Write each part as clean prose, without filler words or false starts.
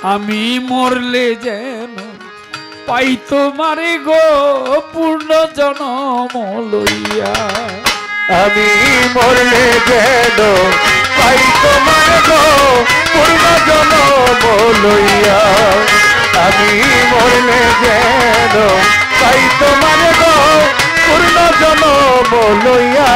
আমি মরলে যেন পাই তোমারে গো পূর্ণ জনম লইয়া। আমি মরলে যেন পাই তোমারে গো পূর্ণ জনম লইয়া। আমি মরলে যেন পাই তোমারে গো পূর্ণ জনম লইয়া।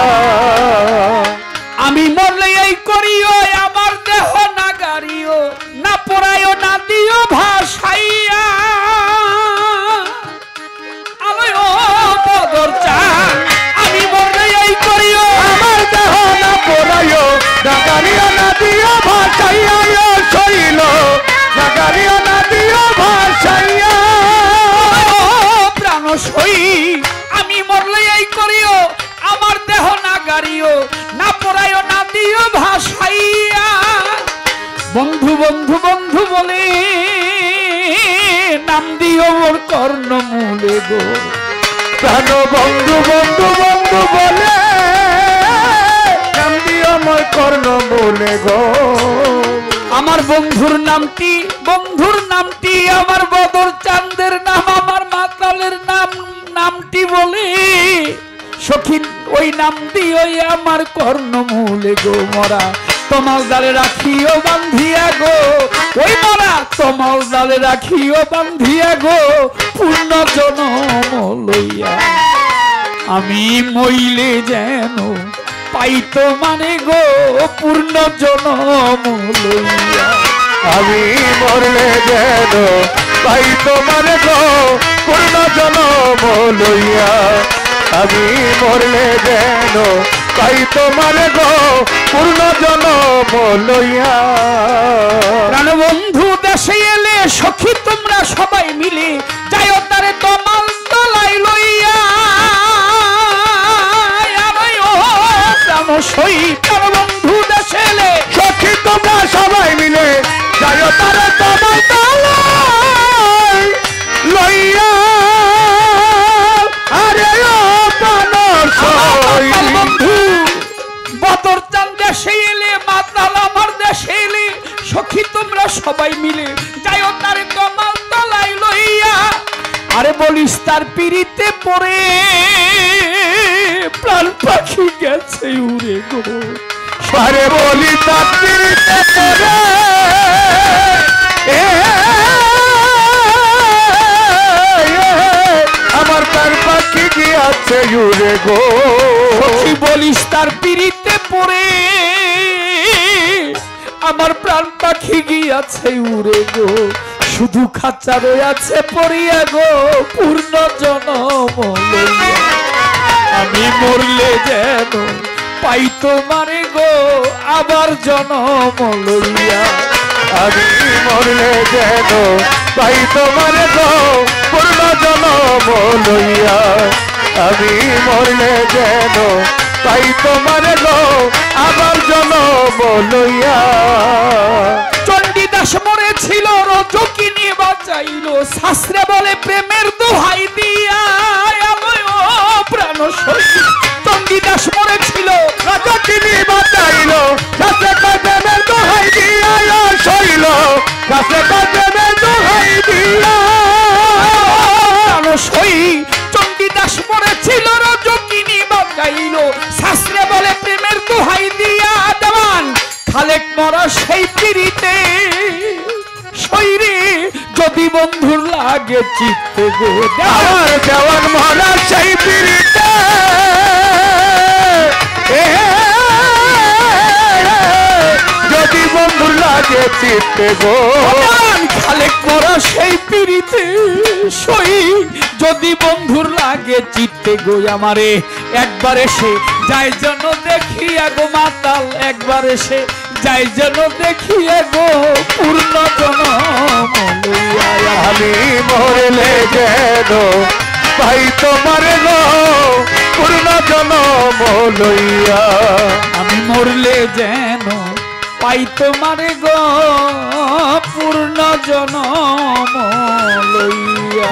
আমি মরলে এই করিও আমার দেহ না গাড়িও না পড়াইও না দিও ভাসাইয়া। আমি মরলে এই করিও আমার দেহ না পড়াইও না গাড়িও না দিও ভাসাইয়া। শৈল না গাড়িও না দিও ভাসাইয়া। প্রাণ সই আমি মরলে এই করিও আমার দেহ না গাড়িও না পড়াইও না দিও ভাসাইয়া। বন্ধু বন্ধু বন্ধু বলে নাম দিও মোর কর্ণমূলে গো। প্রাণ বন্ধু বন্ধু বন্ধু বলে নাম দিও মোর কর্ণমূলে গো। আমার বন্ধুর নামটি আমার বদর চাঁদের নাম, আমার মাতালের নামটি বলে সখী ওই নাম দিও আমার কর্ণমূলে গো। মরা তোমার জালে রাখিও বান্ধিয়া গো, ওই মরা তোমার জালে রাখিও বান্ধিয়া গো পূর্ণ জনম লইয়া। আমি মইলে যেন পাই তোমারে গো পূর্ণ জনম লইয়া। আমি মরলে যেন পাই তোমারে গো পূর্ণ জনম লইয়া। আমি মরলে যেন পাই তোমারে গো পূর্ণ জনম লইয়া। প্রাণ বন্ধু দেশে এলে সখী তোমরা সবাই মিলে যাইও তারে তোমার তলাই লইয়া। প্রাণ সই প্রাণ বন্ধু দেশে এলে সখী তোমরা সবাই মিলে যাইও তারে তোমার তলাই লইয়া। আরে ও প্রাণ সই বন্ধু বদর চাঁদ দেশে এলে মাতাল আমার দেশে এলে সখী তোমরা সবাই মিলে যাইও তারে তোমার তলাই লইয়া। আরে বলিস তার পিড়িতে পড়ে প্রাণ পাখি গেছে উড়ে গো। আরে বলি তার পিড়িতে পড়ে আমার প্রাণ পাখি গিয়াছে উড়ে গো। কি বলিস তার পিড়িতে পড়ে আমার প্রাণ পাখি গিয়াছে উড়ে গো। শুধু খাঁচা রয়েছে পড়িয়া গো পূর্ণ জনম লইয়া। আমি মরলে যেন পাই তোমারে গো আবার জনম লইয়া। আমি মরলে যেন পাই তোমারে গো পূর্ণ জনম লইয়া। আমি মরলে যেন পাই তোমারে গো আবার জনম লইয়া। চণ্ডীদাস মরেছিল রজকিনী বাঁচাইল শাস্ত্রে বলে প্রেমের দোহাই দিয়া। প্রাণ সই চণ্ডীদাস মরেছিল রজকিনী বাঁচাইল শাস্ত্রে প্রেমের দোহাই দিয়া। শৈল শাস্ত্রে প্রেমের দোহাই দিয়া। প্রাণ সই চণ্ডীদাস মরেছিল রজকিনী বাঁচাইল শাস্ত্রে বলে প্রেমের দোহাই দিয়া। দেওয়ান খালেক মরা সেই পিড়িতে শৈরে যদি বন্ধুর লাগে চিত্তে গো। আমার দেওয়ান মরা সেই পিড়িতে যদি বন্ধুর লাগে চিত্তে গো। খালেক মরা সেই পিড়িতে সই যদি বন্ধুর লাগে চিত্তে গো। আমারে একবার এসে যাই যেন দেখিয়া গো মাতাল, একবার এসে যাই যেন দেখিয়া গো পূর্ণ জনম লইয়া। আমি মরলে যেন পাই তোমারে গো পূর্ণ জনম লইয়া। আমি মরলে যেন পাই তোমারে গো পূর্ণ জনম লইয়া।